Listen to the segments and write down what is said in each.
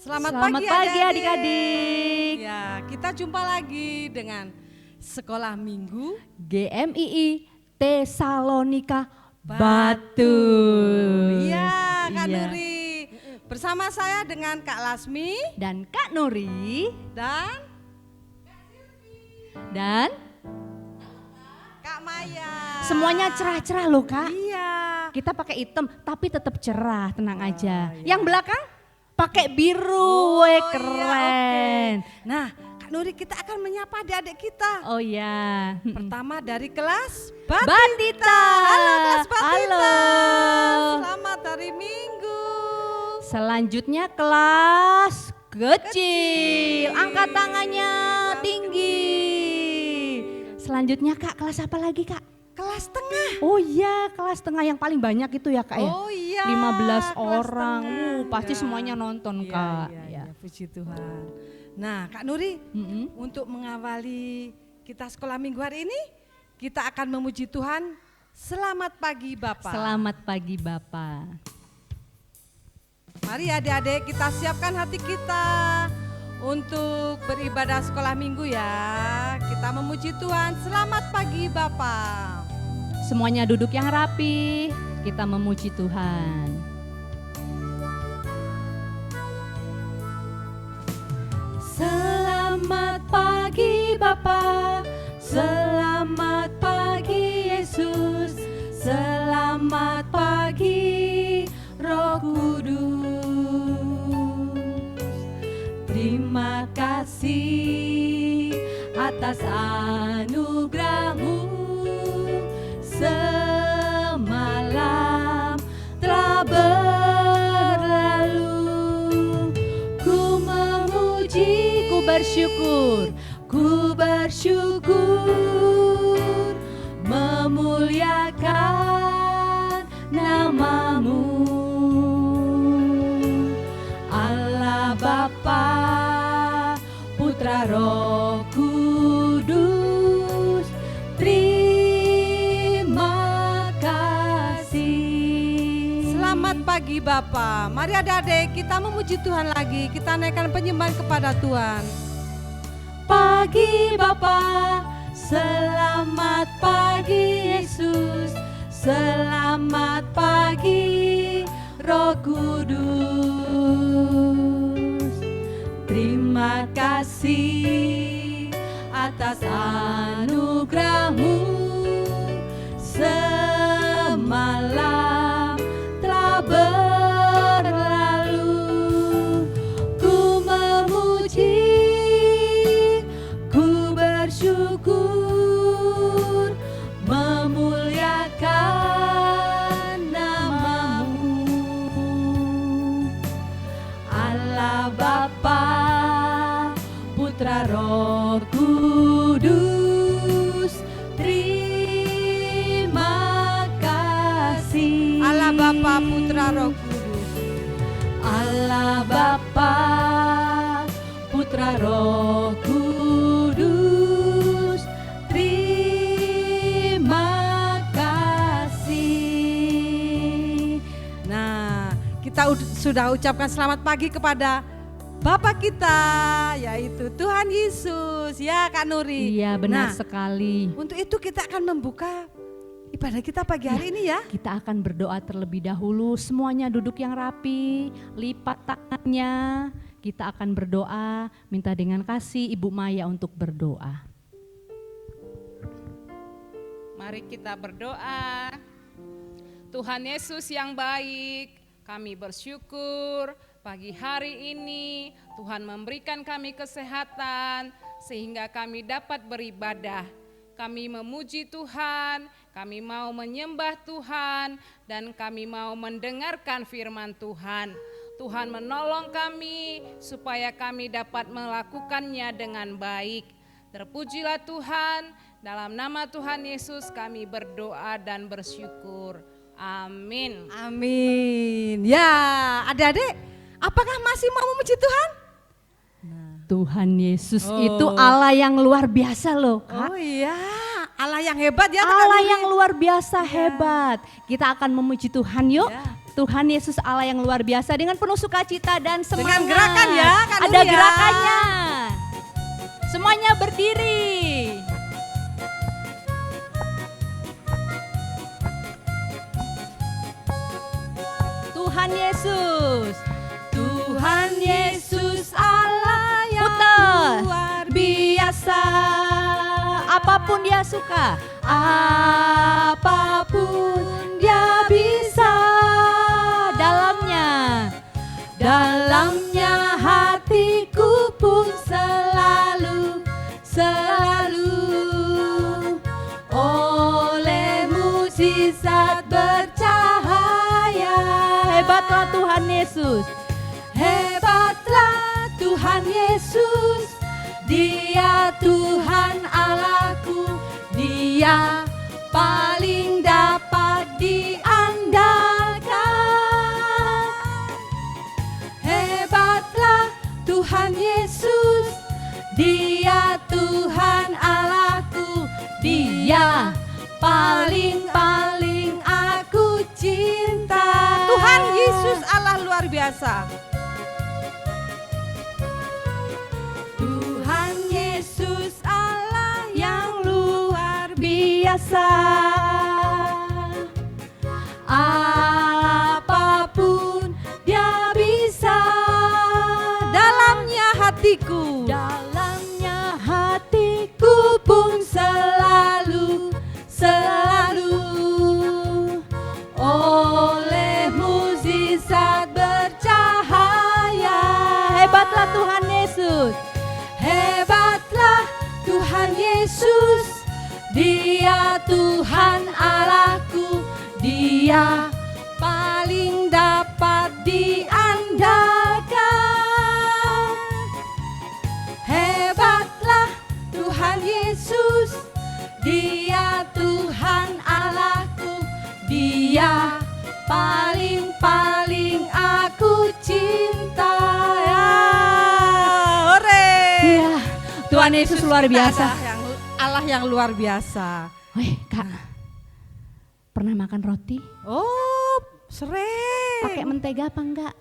Selamat Selamat pagi adik-adik. Ya, kita jumpa lagi dengan Sekolah Minggu GMII Tesalonika Batu. Iya, Kak Iya. Nuri. Bersama saya dengan Kak Lasmi Dan Kak Nuri dan dan Kak Maya. semuanya cerah-cerah loh Kak. Iya. Kita pakai hitam tapi tetap cerah, tenang aja. iya. Yang belakang pakai biru, Oh, weh iya, keren. oke. Nah, Kak Nuri, kita akan menyapa adik-adik kita. Oh ya. Pertama dari kelas Batita. Halo kelas Batita. Halo. Selamat hari Minggu. Selanjutnya kelas kecil. Angkat tangannya tinggi. Selanjutnya Kak, kelas apa lagi Kak? Kelas tengah. Oh iya, kelas tengah yang paling banyak itu ya Kak ya? Oh iya. 15 kelas orang. tengah. Pasti Ya. semuanya nonton Iya, Kak. Iya, Ya. iya, puji Tuhan. Nah, Kak Nuri, Mm-mm. untuk mengawali kita sekolah minggu hari ini, kita akan memuji Tuhan. Selamat pagi Bapak. Selamat pagi Bapak. Mari adik-adik kita siapkan hati kita untuk beribadah sekolah minggu ya. Kita memuji Tuhan. Selamat pagi Bapak. Semuanya duduk yang rapi, kita memuji Tuhan. Selamat pagi Bapa, selamat pagi Yesus, selamat pagi Roh Kudus. Terima kasih atas anugerah-Mu, semalam telah berlalu. Ku memuji, ku bersyukur, memuliakan nama-Mu. Allah Bapa, Putra Roh Kudus, terima kasih. Selamat pagi Bapak. Mari adik-adik kita memuji Tuhan lagi. Kita naikkan penyembahan kepada Tuhan. Pagi Bapa, selamat pagi Yesus, selamat pagi Roh Kudus. Terima kasih atas anugerah-Mu, semalam telah berlalu. Ku memuji, ku bersyukur, memuliakan nama-Mu. Allah Bapa, Putra Roh Kudus, terima kasih. Allah Bapa, Putra Roh Kudus. Allah Bapa, Putra Roh Kudus, terima kasih. Nah, kita sudah ucapkan selamat pagi kepada Bapak kita, yaitu Tuhan Yesus. Ya Kak Nuri. Iya Nah, benar sekali. untuk itu kita akan membuka ibadah kita pagi hari ini ya. Kita akan berdoa terlebih dahulu, semuanya duduk yang rapi, lipat tangannya. Kita akan berdoa, minta dengan kasih Ibu Maya untuk berdoa. Mari kita berdoa. Tuhan Yesus yang baik, kami bersyukur pagi hari ini Tuhan memberikan kami kesehatan sehingga kami dapat beribadah. Kami memuji Tuhan, kami mau menyembah Tuhan, dan kami mau mendengarkan firman Tuhan. Tuhan menolong kami supaya kami dapat melakukannya dengan baik. Terpujilah Tuhan, dalam nama Tuhan Yesus kami berdoa dan bersyukur. Amin. Amin. Ya, adik-adik, apakah masih mau memuji Tuhan? Tuhan Yesus Oh. itu Allah yang luar biasa loh Kak. Oh iya, Allah yang hebat ya. Kak Allah Nuri. yang luar biasa hebat. Kita akan memuji Tuhan yuk. Ya. Tuhan Yesus Allah yang luar biasa dengan penuh sukacita dan semangat. Dengan gerakan ya, Kak Ada Nur ya. gerakannya. Semuanya berdiri. Tuhan Yesus. Tuhan Yesus Allah yang luar biasa. Apapun dia suka, apapun dia bisa. Dalamnya hatiku pun selalu oleh mukjizat bercahaya. Hebatlah Tuhan Yesus. Hebatlah Tuhan Yesus. Dia Tuhan Allahku. Dia paling dapat diandalkan. Hebatlah Tuhan Yesus. Dia Tuhan Allahku. Dia paling aku cinta. Tuhan Yesus Allah luar biasa. Tuhan Yesus Allah yang luar biasa. Apapun dia bisa. Dalamnya hatiku pun selalu oleh mukjizat bercahaya. Hebatlah Tuhan Yesus. Hebatlah Tuhan Yesus. Dia Tuhan Allahku. Dia paling dapat diandalkan. Hebatlah Tuhan Yesus. Dia Tuhan Allahku. Dia paling aku cinta. Hore. Ya, Tuhan Yesus luar biasa. Allah yang luar biasa. Wih, Kak, pernah makan roti? Oh, sering. Pakai mentega apa enggak?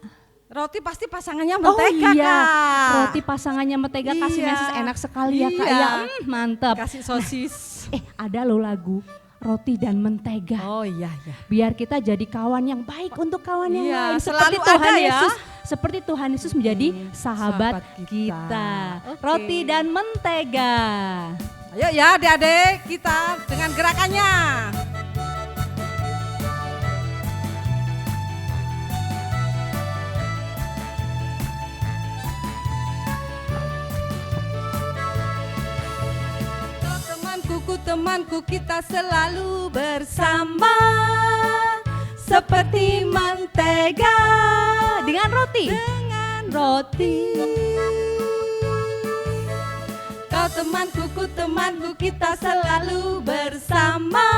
Roti pasti pasangannya mentega, oh iya, Kak. roti pasangannya mentega kasih Iya. meses enak sekali ya Kak. Iya. Ya, mantap. Kasih sosis. Ada loh lagu roti dan mentega. Oh iya ya. Biar kita jadi kawan yang baik untuk kawan yang Iya, lain. selalu Seperti Tuhan ada ya. Yesus, seperti Tuhan Yesus menjadi sahabat sahabat kita. kita. Oke. Roti dan mentega. Ayo ya adik-adik kita dengan gerakannya. Temanku kita selalu bersama seperti mentega Dengan roti. dengan roti. Kau temanku kita selalu bersama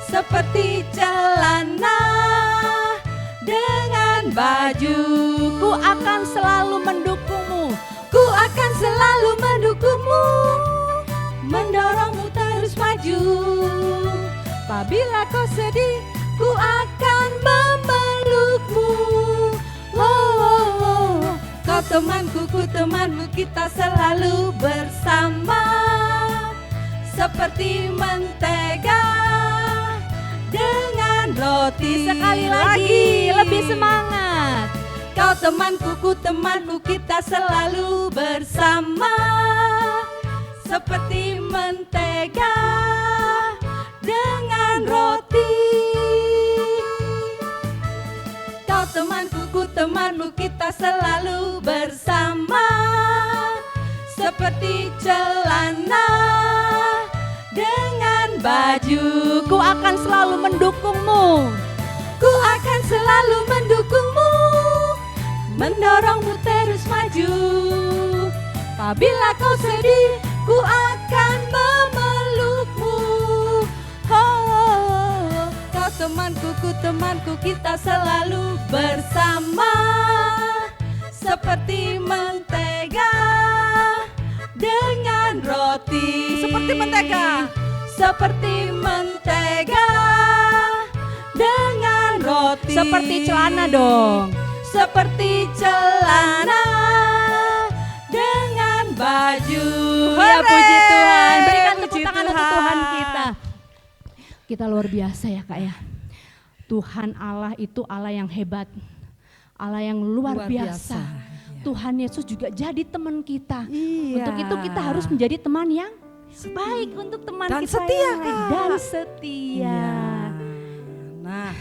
seperti celana dengan baju. Ku akan selalu mendukungmu. Ku akan selalu mendukungmu, mendorongmu terus maju. Apabila kau sedih, ku akan memelukmu. Oh, oh, oh. Kau temanku, ku temanmu, kita selalu bersama seperti mentega dengan roti. Sekali lagi, lebih semangat. Kau temanku, ku temanku, kita selalu bersama seperti mentega dengan roti. Kau temanku, ku temanmu, kita selalu bersama seperti celana dengan baju. Ku akan selalu mendukungmu. Ku akan selalu mendukungmu, mendorongmu terus maju. Apabila kau sedih, ku akan memelukmu. Oh, oh, oh. Kau temanku, ku temanku, kita selalu bersama seperti mentega dengan roti. Seperti mentega. Seperti mentega dengan roti. Seperti celana dong. seperti celana dengan baju. Ya puji Tuhan. Hore! Berikan tepuk Puji tangan untuk Tuhan kita. Kita luar biasa ya Kak ya. Tuhan Allah itu Allah yang hebat. Allah yang luar biasa. Tuhan Yesus juga jadi teman kita. Iya. Untuk itu kita harus menjadi teman yang baik untuk teman Dan kita setia, yang lain. Kak. Dan setia. Iya. Nah,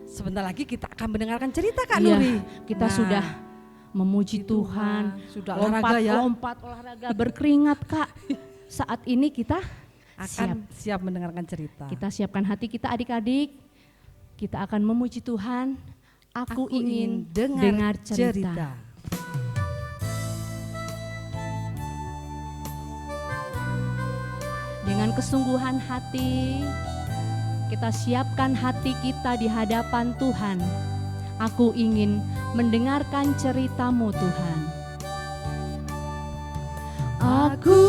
sebentar lagi kita akan mendengarkan cerita Kak Iya, Nuri. kita Nah, sudah memuji Tuhan, sudah olahraga ya. lompat olahraga berkeringat Kak. Saat ini kita Akan siap mendengarkan cerita. Kita siapkan hati kita adik-adik. Kita akan memuji Tuhan. Aku ingin dengar cerita. Dengan kesungguhan hati, kita siapkan hati kita di hadapan Tuhan. Aku ingin mendengarkan cerita-Mu Tuhan. Aku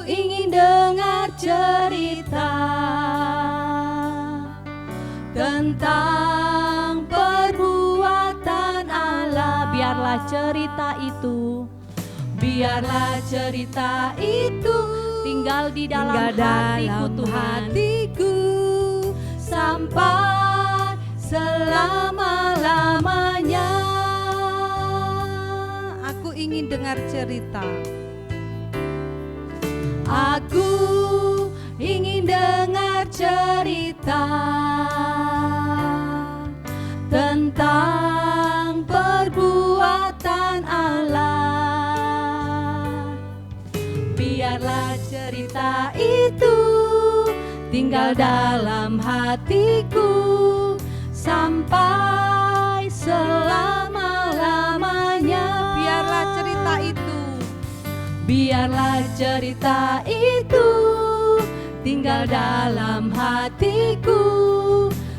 ingin dengar cerita tentang perbuatan Allah. Biarlah cerita itu tinggal di dalam hatiku Tuhan. Sampai selama-lamanya. Aku ingin dengar cerita. Aku ingin dengar cerita tentang perbuatan Allah. Biarlah cerita itu tinggal dalam hatiku sampai selama-lamanya. Biarlah cerita itu tinggal dalam hatiku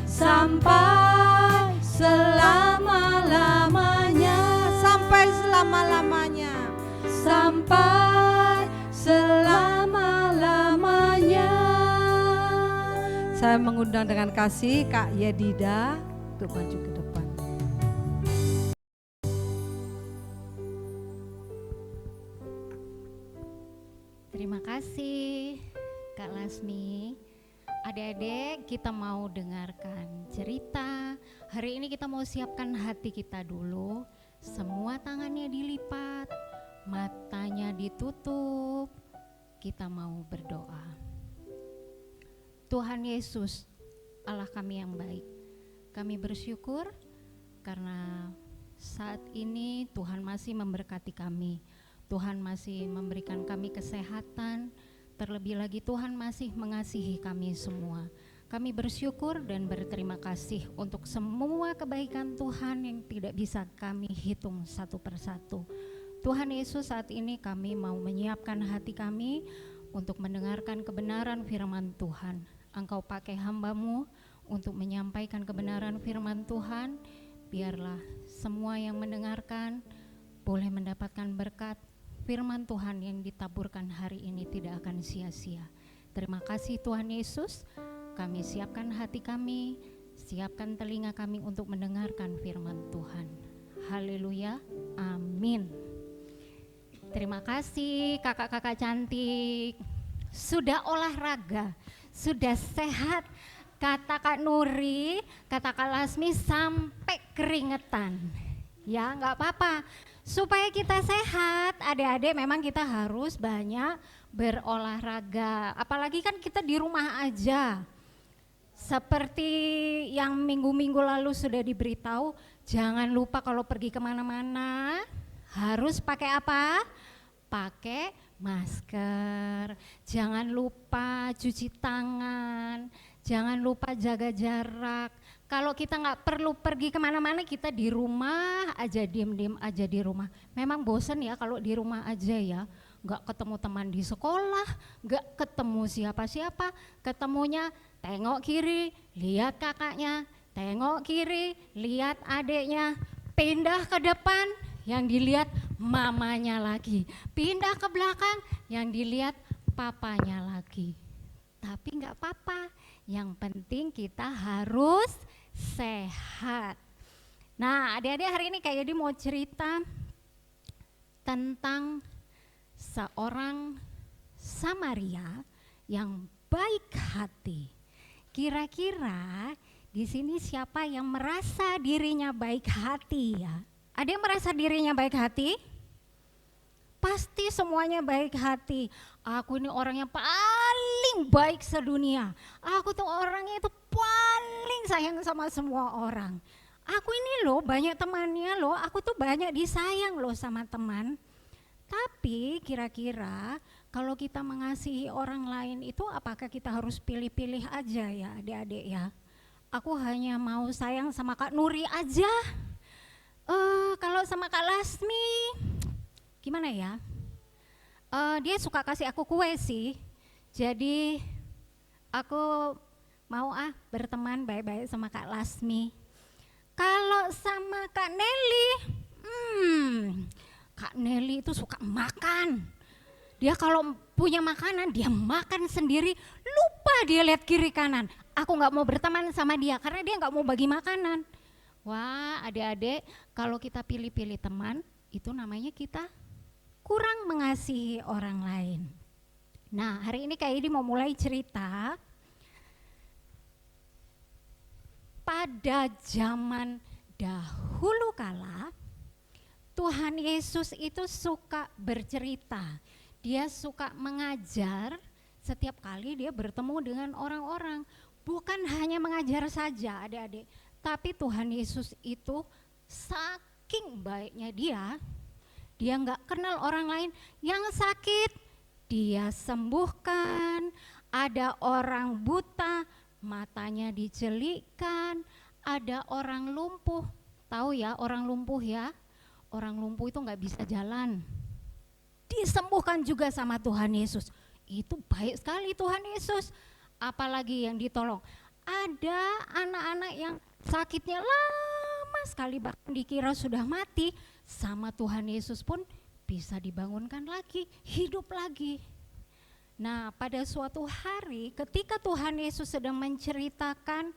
sampai selama-lamanya. Sampai selama-lamanya. Sampai selama-lamanya. Saya mengundang dengan kasih Kak Yedida untuk maju ke depan. Terima kasih Kak Lasmi. Adik-adik, kita mau dengarkan cerita. Hari ini kita mau siapkan hati kita dulu. Semua tangannya dilipat, matanya ditutup. Kita mau berdoa. Tuhan Yesus, Allah kami yang baik. Kami bersyukur karena saat ini Tuhan masih memberkati kami. Tuhan masih memberikan kami kesehatan, terlebih lagi Tuhan masih mengasihi kami semua. Kami bersyukur dan berterima kasih untuk semua kebaikan Tuhan yang tidak bisa kami hitung satu persatu. Tuhan Yesus, saat ini kami mau menyiapkan hati kami untuk mendengarkan kebenaran firman Tuhan. Engkau pakai hamba-Mu untuk menyampaikan kebenaran firman Tuhan. Biarlah semua yang mendengarkan boleh mendapatkan berkat. Firman Tuhan yang ditaburkan hari ini tidak akan sia-sia. Terima kasih Tuhan Yesus. Kami siapkan hati kami, siapkan telinga kami untuk mendengarkan firman Tuhan. Haleluya, amin. Terima kasih kakak-kakak cantik. Sudah olahraga, sudah sehat. Kata Kak Nuri, kata Kak Lasmi sampai keringetan. Ya nggak apa-apa. Supaya kita sehat, adik-adik memang kita harus banyak berolahraga. Apalagi kan kita di rumah aja. Seperti yang minggu-minggu lalu sudah diberitahu, jangan lupa kalau pergi kemana-mana harus pakai apa? Pakai masker. Jangan lupa cuci tangan, jangan lupa jaga jarak. Kalau kita nggak perlu pergi kemana-mana, kita di rumah aja, diem-diem aja di rumah. Memang bosen ya kalau di rumah aja ya, nggak ketemu teman di sekolah, nggak ketemu siapa-siapa, ketemunya tengok kiri, lihat kakaknya, tengok kiri, lihat adiknya, pindah ke depan, yang dilihat mamanya lagi, pindah ke belakang, yang dilihat papanya lagi. Tapi nggak apa-apa, yang penting kita harus sehat. Nah, adik-adik hari ini Kak Yodi mau cerita tentang seorang Samaria yang baik hati. Kira-kira di sini siapa yang merasa dirinya baik hati ya? Ada yang merasa dirinya baik hati? Pasti semuanya baik hati. Aku ini orang yang paling baik sedunia. Aku tuh orangnya itu paling sayang sama semua orang. Aku ini loh banyak temannya loh, aku tuh banyak disayang loh sama teman. Tapi kira-kira kalau kita mengasihi orang lain itu apakah kita harus pilih-pilih aja ya adik-adik ya? Aku hanya mau sayang sama Kak Nuri aja. Kalau sama Kak Lasmi gimana ya? Dia suka kasih aku kue sih. Jadi aku mau berteman baik-baik sama Kak Lasmi. Kalau sama Kak Nelly, Kak Nelly itu suka makan. Dia kalau punya makanan dia makan sendiri, lupa dia lihat kiri kanan. Aku nggak mau berteman sama dia karena dia nggak mau bagi makanan. Wah, adik-adik, kalau kita pilih-pilih teman, itu namanya kita kurang mengasihi orang lain. Nah, hari ini Kak Yudi mau mulai cerita. Pada zaman dahulu kala, Tuhan Yesus itu suka bercerita. Dia suka mengajar setiap kali dia bertemu dengan orang-orang. Bukan hanya mengajar saja adik-adik, tapi Tuhan Yesus itu saking baiknya dia nggak kenal orang lain yang sakit, dia sembuhkan. Ada orang buta, matanya dicelikkan. Ada orang lumpuh, tahu ya orang lumpuh ya? Orang lumpuh itu nggak bisa jalan, disembuhkan juga sama Tuhan Yesus. Itu baik sekali Tuhan Yesus. Apalagi yang ditolong, ada anak-anak yang sakitnya lama sekali bahkan dikira sudah mati, sama Tuhan Yesus pun bisa dibangunkan lagi, hidup lagi. Nah, pada suatu hari ketika Tuhan Yesus sedang menceritakan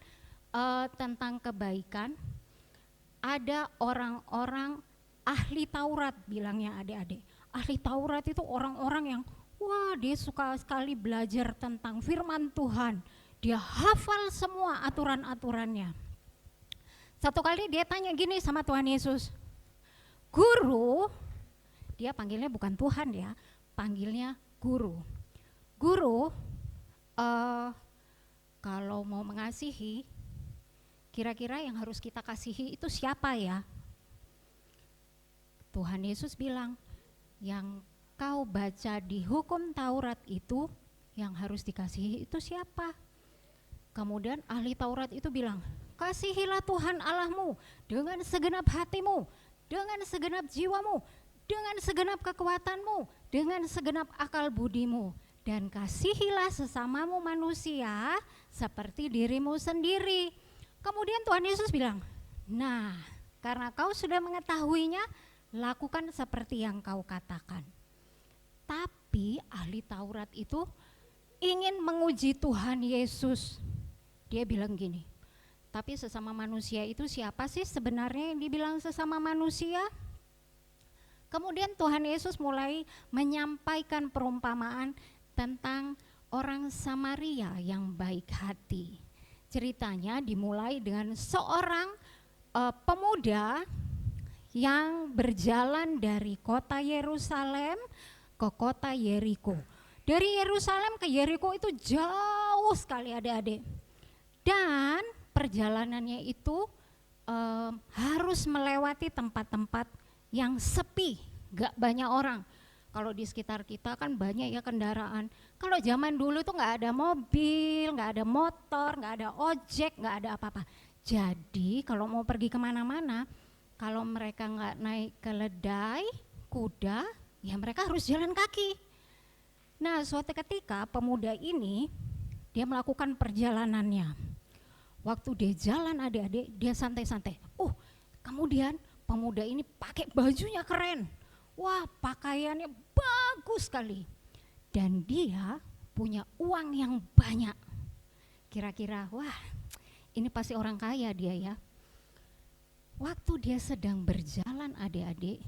tentang kebaikan, ada orang-orang ahli Taurat, bilangnya adik-adik. Ahli Taurat itu orang-orang yang dia suka sekali belajar tentang firman Tuhan. Dia hafal semua aturan-aturannya. Satu kali dia tanya gini sama Tuhan Yesus, Guru, dia panggilnya bukan Tuhan ya, panggilnya Guru. Guru, kalau mau mengasihi, kira-kira yang harus kita kasihi itu siapa ya? Tuhan Yesus bilang, yang kau baca di hukum Taurat itu yang harus dikasihi itu siapa? Kemudian ahli Taurat itu bilang, kasihilah Tuhan Allahmu dengan segenap hatimu, dengan segenap jiwamu, dengan segenap kekuatanmu, dengan segenap akal budimu, dan kasihilah sesamamu manusia seperti dirimu sendiri. Kemudian Tuhan Yesus bilang, nah karena kau sudah mengetahuinya, lakukan seperti yang kau katakan. Tapi ahli Taurat itu ingin menguji Tuhan Yesus. Dia bilang gini, tapi sesama manusia itu siapa sih sebenarnya yang dibilang sesama manusia? Kemudian Tuhan Yesus mulai menyampaikan perumpamaan tentang orang Samaria yang baik hati. Ceritanya dimulai dengan seorang pemuda yang berjalan dari kota Yerusalem ke kota Yeriko. Dari Yerusalem ke Yeriko itu jauh sekali adik-adik. Dan perjalanannya itu harus melewati tempat-tempat yang sepi, gak banyak orang. Kalau di sekitar kita kan banyak ya kendaraan. Kalau zaman dulu tuh gak ada mobil, gak ada motor, gak ada ojek, gak ada apa-apa. Jadi kalau mau pergi kemana-mana, kalau mereka gak naik keledai, kuda, ya mereka harus jalan kaki. Nah suatu ketika pemuda ini, dia melakukan perjalanannya. Waktu dia jalan adik-adik, dia santai-santai. Kemudian pemuda ini pakai bajunya keren. Wah, pakaiannya bagus sekali. Dan dia punya uang yang banyak. Kira-kira, wah ini pasti orang kaya dia ya. Waktu dia sedang berjalan adik-adik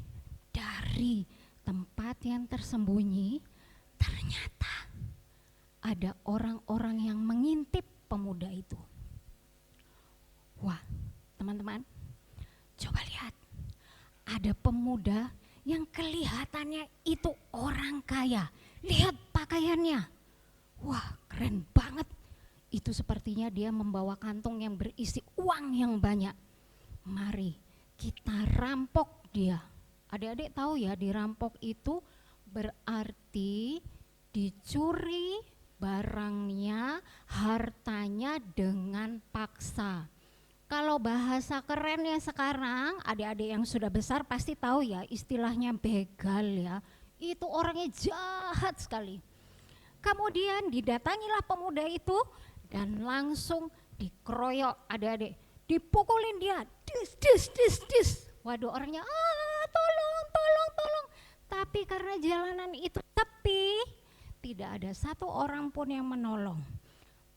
dari tempat yang tersembunyi, ternyata ada orang-orang yang mengintip pemuda itu. Wah, teman-teman, coba lihat. Ada pemuda yang kelihatannya itu orang kaya. Lihat pakaiannya. Wah, keren banget. Itu sepertinya dia membawa kantong yang berisi uang yang banyak. Mari kita rampok dia. Adik-adik tahu ya, dirampok itu berarti dicuri barangnya, hartanya dengan paksa. Kalau bahasa kerennya sekarang, adik-adik yang sudah besar pasti tahu ya, istilahnya begal ya. Itu orangnya jahat sekali. Kemudian didatangilah pemuda itu dan langsung dikeroyok adik-adik. Dipukulin dia, dis. Waduh, orangnya tolong. Tapi karena jalanan itu sepi, tidak ada satu orang pun yang menolong.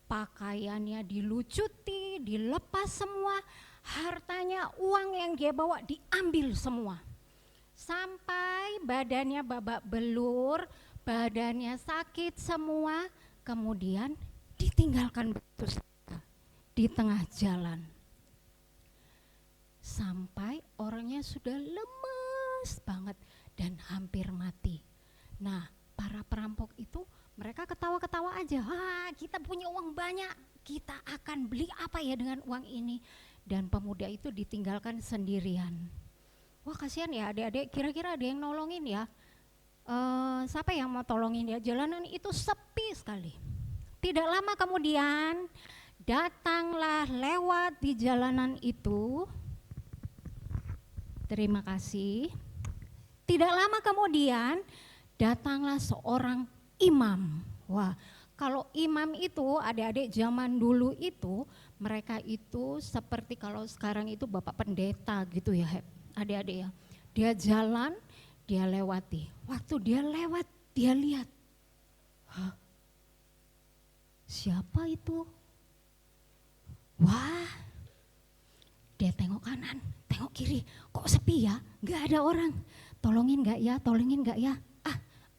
Pakaiannya dilucuti, dilepas semua, hartanya, uang yang dia bawa diambil semua. Sampai badannya babak belur, badannya sakit semua, kemudian ditinggalkan begitu saja di tengah jalan. Sampai orangnya sudah lemes banget dan hampir mati. Nah, para perampok itu mereka ketawa-ketawa aja. Kita punya uang banyak, kita akan beli apa ya dengan uang ini. Dan pemuda itu ditinggalkan sendirian. Wah, kasihan ya adik-adik, kira-kira ada yang nolongin ya. Siapa yang mau tolongin ya? Jalanan itu sepi sekali. Tidak lama kemudian datanglah lewat di jalanan itu. Terima kasih. Tidak lama kemudian datanglah seorang imam. Wah, kalau imam itu adik-adik zaman dulu itu mereka itu seperti kalau sekarang itu bapak pendeta gitu ya adik-adik ya. Dia jalan, dia lewati. Waktu dia lewat, dia lihat. Hah? Siapa itu? Wah, dia tengok kanan, tengok kiri, kok sepi ya? Gak ada orang. Tolongin gak ya?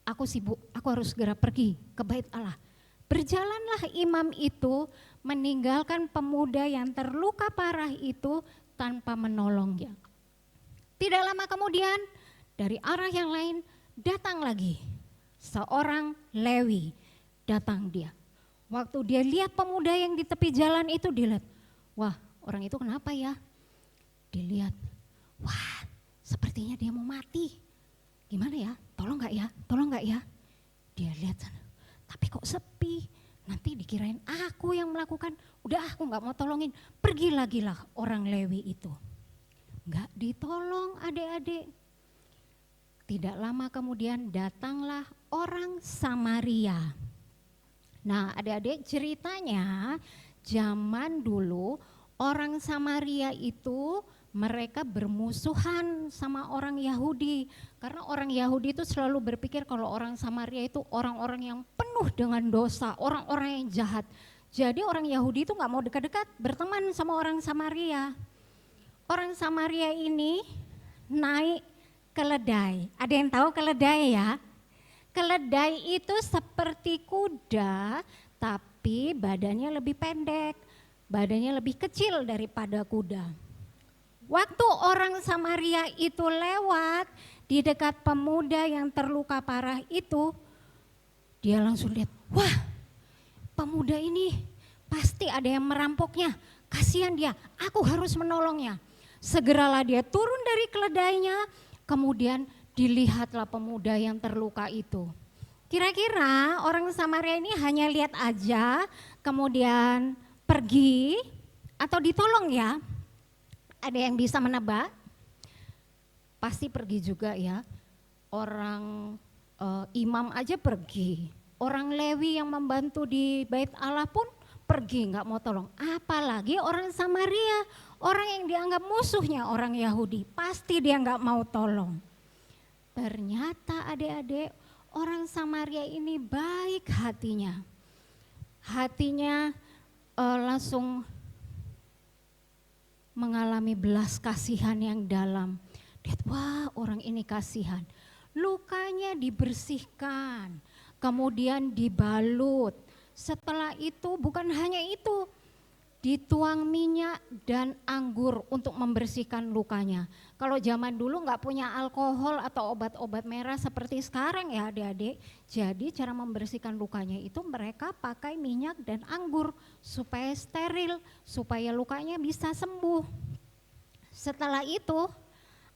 Aku sibuk, aku harus segera pergi ke bait Allah. Berjalanlah imam itu meninggalkan pemuda yang terluka parah itu tanpa menolongnya. Tidak lama kemudian dari arah yang lain datang lagi seorang Lewi, datang dia. Waktu dia lihat pemuda yang di tepi jalan itu, dilihat, wah orang itu kenapa ya? Dilihat, wah sepertinya dia mau mati. Gimana ya? Tolong gak ya? Dia lihat sana, tapi kok sepi, nanti dikirain aku yang melakukan, udah aku gak mau tolongin, pergi lagi lah orang Lewi itu. Gak ditolong adik-adik. Tidak lama kemudian datanglah orang Samaria. Nah adik-adik, ceritanya zaman dulu orang Samaria itu mereka bermusuhan sama orang Yahudi. Karena orang Yahudi itu selalu berpikir kalau orang Samaria itu orang-orang yang penuh dengan dosa, orang-orang yang jahat. Jadi orang Yahudi itu gak mau dekat-dekat berteman sama orang Samaria. Orang Samaria ini naik keledai. Ada yang tahu keledai ya? Keledai itu seperti kuda tapi badannya lebih pendek, badannya lebih kecil daripada kuda. Waktu orang Samaria itu lewat di dekat pemuda yang terluka parah itu, dia langsung lihat, wah pemuda ini pasti ada yang merampoknya, kasihan dia, aku harus menolongnya. Segeralah dia turun dari keledainya, kemudian dilihatlah pemuda yang terluka itu. Kira-kira orang Samaria ini hanya lihat aja, kemudian pergi atau ditolong ya? Ada yang bisa menebak? Pasti pergi juga ya. Orang imam aja pergi. Orang Lewi yang membantu di bait Allah pun pergi, nggak mau tolong. Apalagi orang Samaria, orang yang dianggap musuhnya orang Yahudi, pasti dia nggak mau tolong. Ternyata adik-adik, orang Samaria ini baik hatinya. Hatinya langsung mengalami belas kasihan yang dalam. Lihat, wah orang ini kasihan. Lukanya dibersihkan, kemudian dibalut. Setelah itu bukan hanya itu, dituang minyak dan anggur untuk membersihkan lukanya. Kalau zaman dulu nggak punya alkohol atau obat-obat merah seperti sekarang ya adik-adik. Jadi cara membersihkan lukanya itu mereka pakai minyak dan anggur supaya steril, supaya lukanya bisa sembuh. Setelah itu,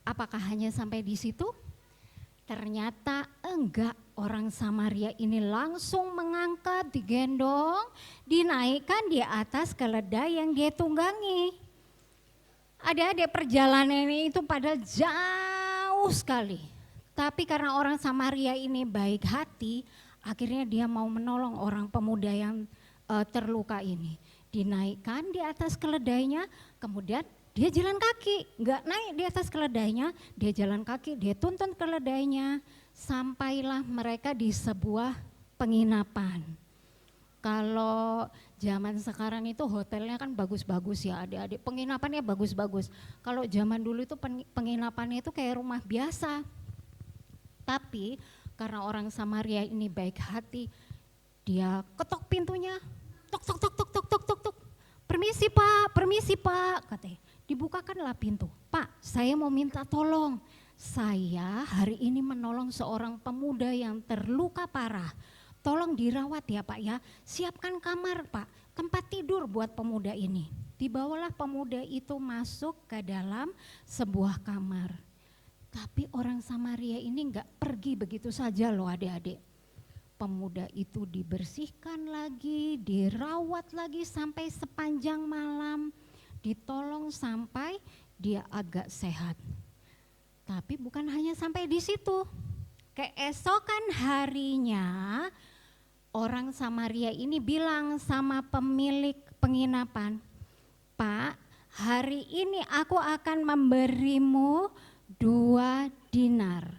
apakah hanya sampai di situ? Ternyata enggak, orang Samaria ini langsung mengangkat, digendong, dinaikkan di atas keledai yang dia tunggangi. Adik-adik, perjalanan itu pada jauh sekali. Tapi karena orang Samaria ini baik hati, akhirnya dia mau menolong orang pemuda yang terluka ini. Dinaikkan di atas keledainya, kemudian dia jalan kaki, nggak naik di atas keledainya, dia jalan kaki, dia tuntun keledainya, sampailah mereka di sebuah penginapan. Kalau zaman sekarang itu hotelnya kan bagus-bagus ya adik-adik, penginapannya bagus-bagus. Kalau zaman dulu itu penginapannya itu kayak rumah biasa. Tapi karena orang Samaria ini baik hati, dia ketok pintunya, tok tok tok tok tok tok tok tok. Permisi pak, katanya. Dibukakanlah pintu. Pak, saya mau minta tolong. Saya hari ini menolong seorang pemuda yang terluka parah. Tolong dirawat ya Pak ya. Siapkan kamar Pak, tempat tidur buat pemuda ini. Dibawalah pemuda itu masuk ke dalam sebuah kamar. Tapi orang Samaria ini enggak pergi begitu saja loh adik-adik. Pemuda itu dibersihkan lagi, dirawat lagi sampai sepanjang malam. Ditolong sampai dia agak sehat. Tapi bukan hanya sampai di situ. Keesokan harinya orang Samaria ini bilang sama pemilik penginapan, Pak, hari ini aku akan memberimu 2 dinar.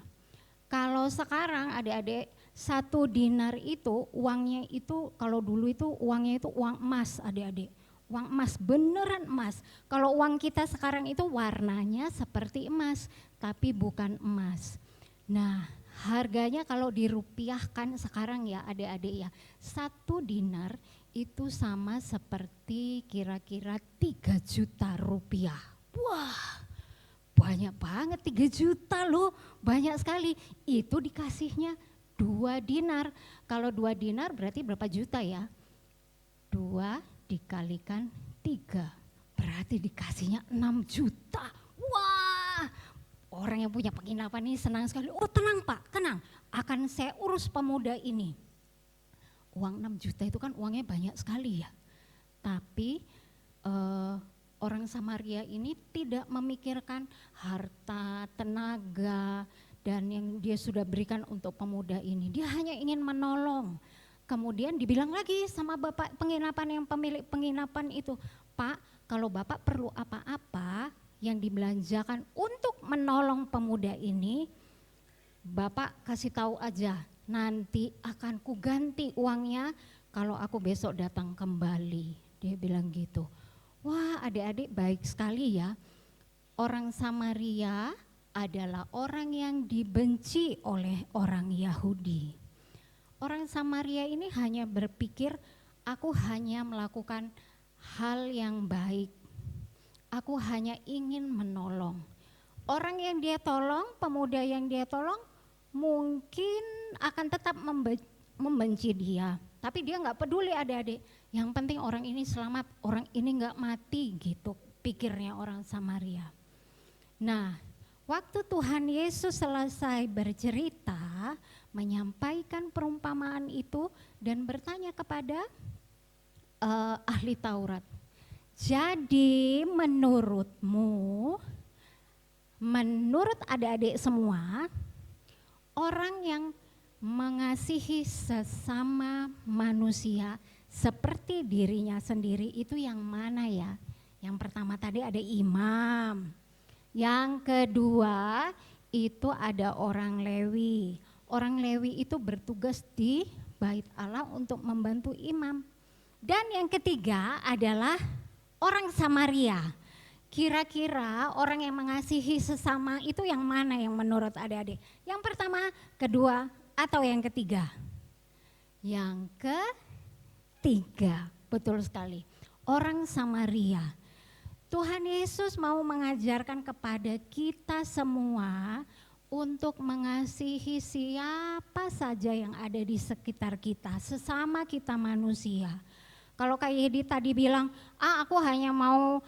Kalau sekarang adik-adik 1 dinar itu uangnya itu, kalau dulu itu uangnya itu uang emas adik-adik. Uang emas, beneran emas. Kalau uang kita sekarang itu warnanya seperti emas, tapi bukan emas. Nah, harganya kalau dirupiahkan sekarang ya adik-adik ya, 1 dinar itu sama seperti kira-kira 3 juta rupiah. Wah, banyak banget 3 juta loh, banyak sekali. Itu dikasihnya 2 dinar. Kalau 2 dinar berarti berapa juta ya? 2 dikalikan 3, berarti dikasihnya 6 juta. Wah, orang yang punya penginapan ini senang sekali. Oh tenang Pak, tenang, akan saya urus pemuda ini. Uang 6 juta itu kan uangnya banyak sekali ya. Tapi orang Samaria ini tidak memikirkan harta, tenaga, dan yang dia sudah berikan untuk pemuda ini. Dia hanya ingin menolong. Kemudian dibilang lagi sama bapak penginapan yang pemilik penginapan itu, Pak, kalau bapak perlu apa-apa yang dibelanjakan untuk menolong pemuda ini, bapak kasih tahu aja, nanti akan kuganti uangnya kalau aku besok datang kembali. Dia bilang gitu. Wah, adik-adik baik sekali ya. Orang Samaria adalah orang yang dibenci oleh orang Yahudi. Orang Samaria ini hanya berpikir, aku hanya melakukan hal yang baik. Aku hanya ingin menolong. Orang yang dia tolong, pemuda yang dia tolong, mungkin akan tetap membenci dia. Tapi dia nggak peduli adik-adik. Yang penting orang ini selamat, orang ini nggak mati gitu pikirnya orang Samaria. Nah, waktu Tuhan Yesus selesai bercerita, menyampaikan perumpamaan itu dan bertanya kepada ahli Taurat. Jadi menurutmu, menurut adik-adik semua, orang yang mengasihi sesama manusia seperti dirinya sendiri itu yang mana ya? Yang pertama tadi ada imam. Yang kedua itu ada orang Lewi. Orang Lewi itu bertugas di Bait Allah untuk membantu imam. Dan yang ketiga adalah orang Samaria Kira-kira orang yang mengasihi sesama itu yang mana yang menurut adik-adik? Yang pertama, kedua, atau yang ketiga? Yang ketiga, betul sekali. Orang Samaria. Tuhan Yesus mau mengajarkan kepada kita semua untuk mengasihi siapa saja yang ada di sekitar kita, sesama kita manusia. Kalau Kak Yedi tadi bilang, aku hanya mau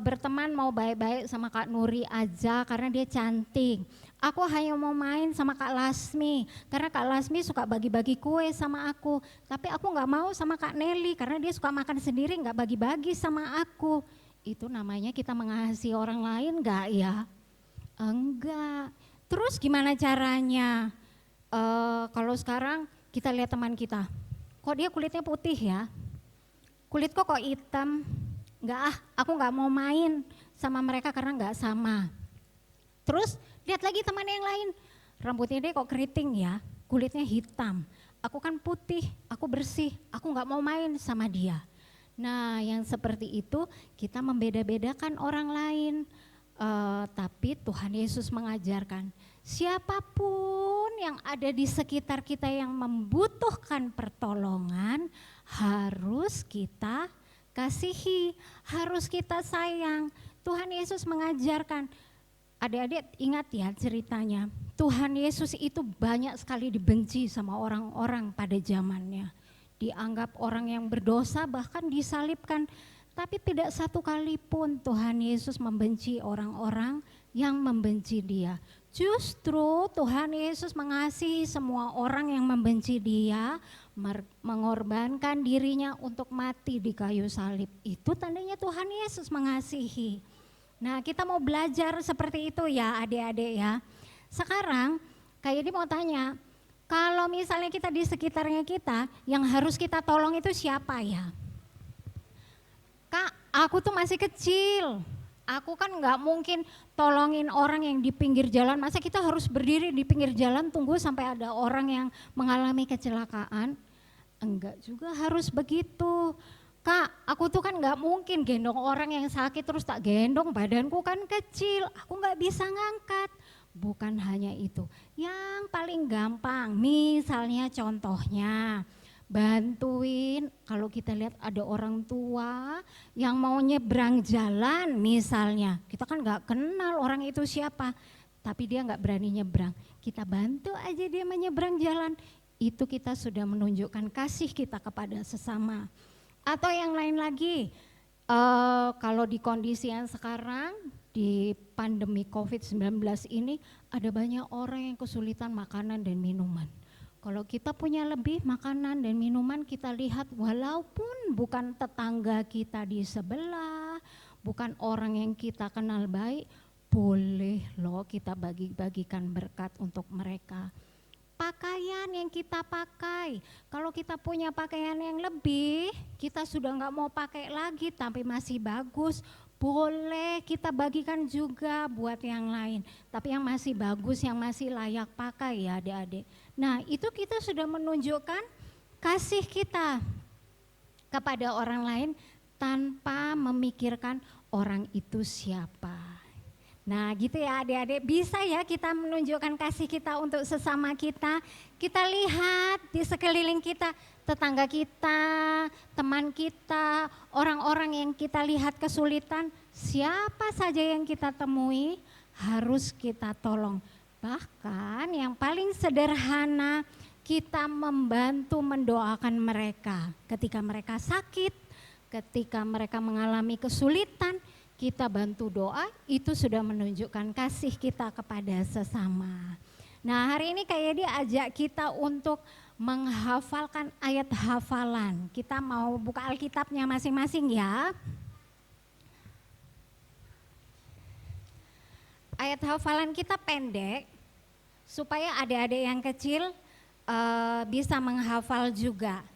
berteman, mau baik-baik sama Kak Nuri aja karena dia cantik. Aku hanya mau main sama Kak Lasmi karena Kak Lasmi suka bagi-bagi kue sama aku. Tapi aku gak mau sama Kak Nelly karena dia suka makan sendiri, gak bagi-bagi sama aku. Itu namanya kita mengasihi orang lain gak ya? Enggak. Terus gimana caranya? Kalau sekarang kita lihat teman kita, kok dia kulitnya putih ya? Kulit kok hitam? Enggak aku gak mau main sama mereka karena gak sama. Terus lihat lagi teman yang lain, rambutnya dia kok keriting ya, kulitnya hitam. Aku kan putih, aku bersih, aku gak mau main sama dia. Nah yang seperti itu kita membeda-bedakan orang lain. Tapi Tuhan Yesus mengajarkan siapapun yang ada di sekitar kita yang membutuhkan pertolongan harus kita kasihi, harus kita sayang. Tuhan Yesus mengajarkan, adik-adik ingat ya ceritanya, Tuhan Yesus itu banyak sekali dibenci sama orang-orang pada zamannya. Dianggap orang yang berdosa bahkan disalibkan. Tapi tidak satu kali pun Tuhan Yesus membenci orang-orang yang membenci dia. Justru Tuhan Yesus mengasihi semua orang yang membenci dia, mengorbankan dirinya untuk mati di kayu salib. Itu tandanya Tuhan Yesus mengasihi. Nah kita mau belajar seperti itu ya adik-adik ya. Sekarang kayak dia mau tanya, kalau misalnya kita di sekitarnya kita, yang harus kita tolong itu siapa ya? Kak, aku tuh masih kecil, aku kan gak mungkin tolongin orang yang di pinggir jalan. Masa kita harus berdiri di pinggir jalan tunggu sampai ada orang yang mengalami kecelakaan? Enggak juga harus begitu. Kak, aku tuh kan gak mungkin gendong orang yang sakit terus tak gendong, badanku kan kecil, aku gak bisa ngangkat. Bukan hanya itu, yang paling gampang misalnya contohnya, bantuin kalau kita lihat ada orang tua yang mau nyebrang jalan misalnya, kita kan gak kenal orang itu siapa, tapi dia gak berani nyebrang, kita bantu aja dia menyeberang jalan, itu kita sudah menunjukkan kasih kita kepada sesama. Atau yang lain lagi, kalau di kondisi yang sekarang, di pandemi COVID-19 ini ada banyak orang yang kesulitan makanan dan minuman. Kalau kita punya lebih makanan dan minuman, kita lihat walaupun bukan tetangga kita di sebelah, bukan orang yang kita kenal baik, boleh loh kita bagi-bagikan berkat untuk mereka. Pakaian yang kita pakai, kalau kita punya pakaian yang lebih, kita sudah gak mau pakai lagi tapi masih bagus, boleh kita bagikan juga buat yang lain. Tapi yang masih bagus, yang masih layak pakai ya adik-adik. Nah itu kita sudah menunjukkan kasih kita kepada orang lain tanpa memikirkan orang itu siapa. Nah gitu ya adik-adik, bisa ya kita menunjukkan kasih kita untuk sesama kita. Kita lihat di sekeliling kita, tetangga kita, teman kita, orang-orang yang kita lihat kesulitan, siapa saja yang kita temui harus kita tolong. Bahkan yang paling sederhana, kita membantu mendoakan mereka ketika mereka sakit, ketika mereka mengalami kesulitan, kita bantu doa, itu sudah menunjukkan kasih kita kepada sesama. Nah hari ini kayak dia ajak kita untuk menghafalkan ayat hafalan. Kita mau buka Alkitabnya masing-masing ya. Ayat hafalan kita pendek, supaya adik-adik yang kecil bisa menghafal juga.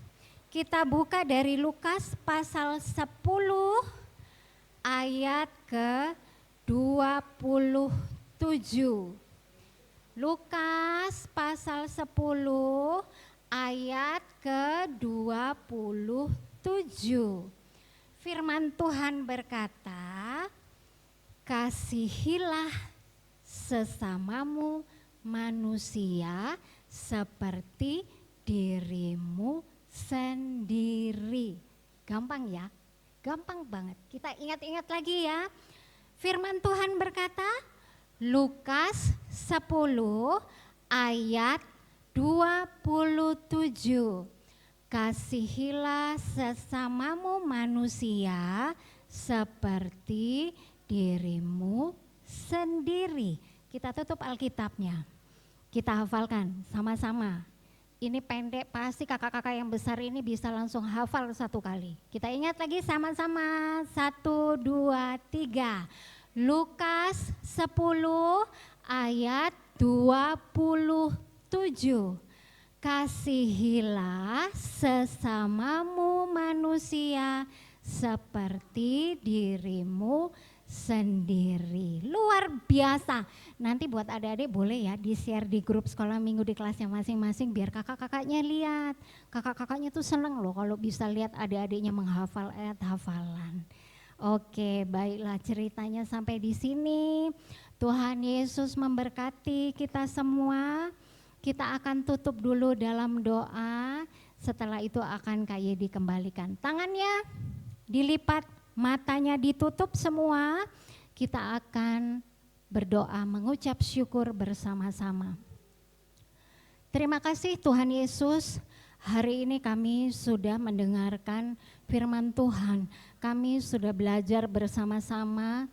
Kita buka dari Lukas pasal 10 ayat ke-27. Lukas pasal 10 ayat ke-27. Firman Tuhan berkata, kasihilah sesamamu manusia seperti dirimu sendiri. Gampang ya? Gampang banget. Kita ingat-ingat lagi ya. Firman Tuhan berkata, Lukas 10 ayat 27. Kasihilah sesamamu manusia seperti dirimu sendiri. Kita tutup Alkitabnya. Kita hafalkan sama-sama. Ini pendek, pasti kakak-kakak yang besar ini bisa langsung hafal satu kali. Kita ingat lagi sama-sama. 1, 2, 3. Lukas 10 ayat 27. Kasihilah sesamamu manusia seperti dirimu sendiri. Luar biasa. Nanti buat adik-adik boleh ya di-share di grup sekolah minggu di kelasnya masing-masing biar kakak-kakaknya lihat. Kakak-kakaknya tuh seneng loh kalau bisa lihat adik-adiknya menghafal ayat hafalan. Oke, baiklah ceritanya sampai di sini. Tuhan Yesus memberkati kita semua. Kita akan tutup dulu dalam doa. Setelah itu akan Kak Ye dikembalikan. Tangannya dilipat, matanya ditutup semua. Kita akan berdoa mengucap syukur bersama-sama. Terima kasih Tuhan Yesus. Hari ini kami sudah mendengarkan firman Tuhan. Kami sudah belajar bersama-sama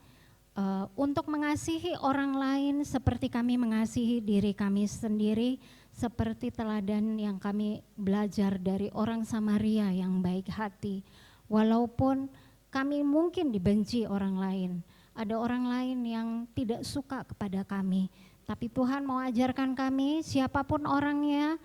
untuk mengasihi orang lain seperti kami mengasihi diri kami sendiri, seperti teladan yang kami belajar dari orang Samaria yang baik hati. Walaupun kami mungkin dibenci orang lain, ada orang lain yang tidak suka kepada kami, tapi Tuhan mau ajarkan kami siapapun orangnya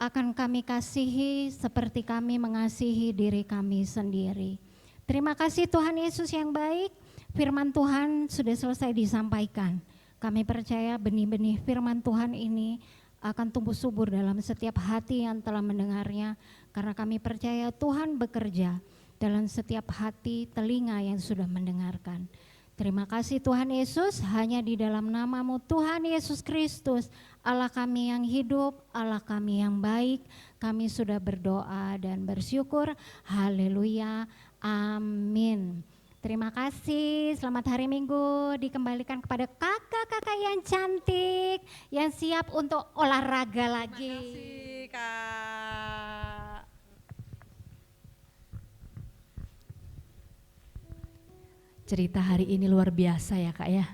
akan kami kasihi seperti kami mengasihi diri kami sendiri. Terima kasih Tuhan Yesus yang baik. Firman Tuhan sudah selesai disampaikan. Kami percaya benih-benih firman Tuhan ini akan tumbuh subur dalam setiap hati yang telah mendengarnya. Karena kami percaya Tuhan bekerja dalam setiap hati telinga yang sudah mendengarkan. Terima kasih Tuhan Yesus, hanya di dalam nama-Mu Tuhan Yesus Kristus, Allah kami yang hidup, Allah kami yang baik, kami sudah berdoa dan bersyukur. Haleluya, amin. Terima kasih, selamat hari Minggu, dikembalikan kepada kakak-kakak yang cantik, yang siap untuk olahraga lagi. Terima kasih Kak. Cerita hari ini luar biasa ya Kak ya.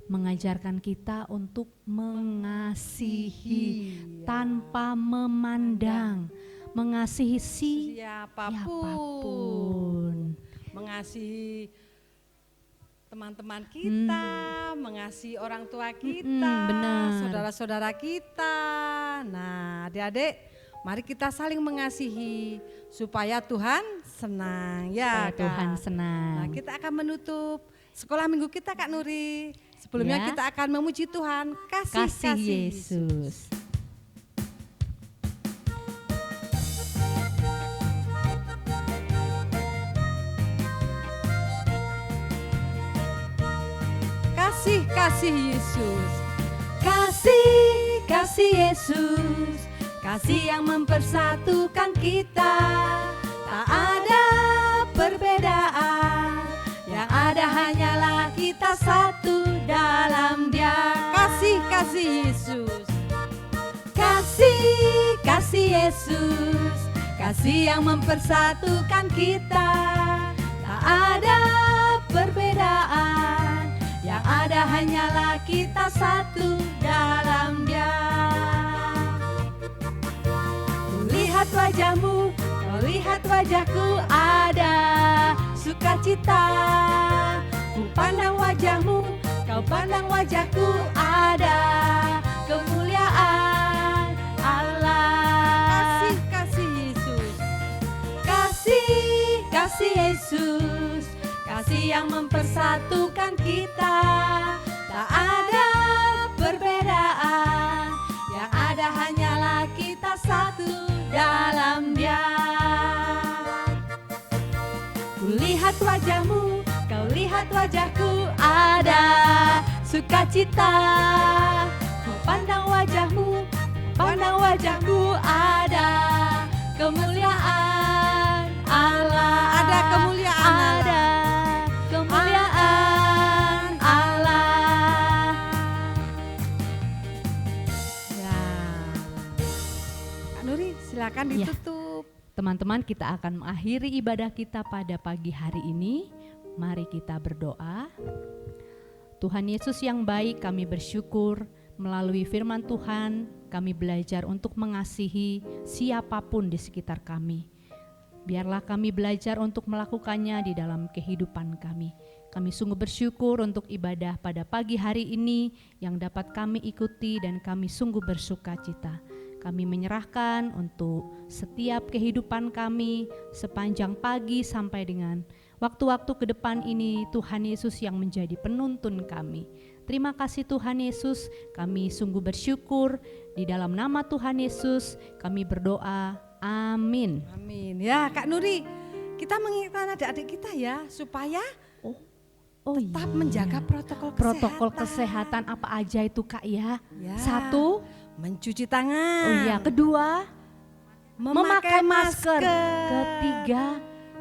Mengajarkan kita untuk mengasihi tanpa memandang. Mengasihi siapapun. Mengasihi teman-teman kita, mengasihi orang tua kita, saudara-saudara kita. Nah, adik-adik, mari kita saling mengasihi supaya Tuhan senang ya Kak. Tuhan senang. Nah, kita akan menutup sekolah minggu kita Kak Nuri. Sebelumnya kita akan memuji Tuhan, kasih Yesus. Kasih Yesus. Kasih Yesus, kasih yang mempersatukan kita. Tak ada perbedaan, yang ada hanyalah kita satu dalam Dia. Kasih Yesus. Kasih Yesus, kasih yang mempersatukan kita. Tak ada perbedaan, yang ada hanyalah kita satu dalam Dia. Lihat wajahmu, kau lihat wajahku, ada sukacita. Ku pandang wajahmu, kau pandang wajahku, ada kemuliaan Allah. Kasih Yesus. Kasih Yesus, kasih yang mempersatukan kita. Tak ada perbedaan, yang ada hanyalah kita satu dalam Dia. Ku lihat wajahmu, kau lihat wajahku, ada sukacita. Pandang wajahmu, pandang wajahmu, ada kemuliaan Allah. Ada kemuliaan Allah. Ada kemuliaan Allah. Ya. Kak Nuri, silakan Iya. ditutup. Teman-teman, kita akan mengakhiri ibadah kita pada pagi hari ini. Mari kita berdoa. Tuhan Yesus yang baik, kami bersyukur melalui firman Tuhan, kami belajar untuk mengasihi siapapun di sekitar kami. Biarlah kami belajar untuk melakukannya di dalam kehidupan kami. Kami sungguh bersyukur untuk ibadah pada pagi hari ini yang dapat kami ikuti dan kami sungguh bersuka cita. Kami menyerahkan untuk setiap kehidupan kami sepanjang pagi sampai dengan waktu-waktu ke depan ini, Tuhan Yesus yang menjadi penuntun kami. Terima kasih Tuhan Yesus, kami sungguh bersyukur. Di dalam nama Tuhan Yesus kami berdoa, amin. Amin. Ya Kak Nuri, kita mengingatkan adik-adik kita ya supaya tetap menjaga Protokol kesehatan apa aja itu Kak ya? Ya. 1, mencuci tangan. oh iya, kedua, memakai masker. Ketiga,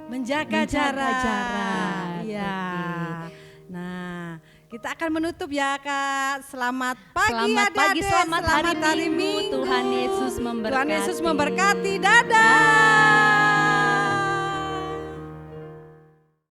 menjaga menjaga jarak. jarak. Ya. Oke. Nah, kita akan menutup ya Kak. Selamat pagi Selamat pagi, adik-adik. selamat hari Minggu. Tuhan Yesus memberkati. Tuhan Yesus memberkati. Dadah.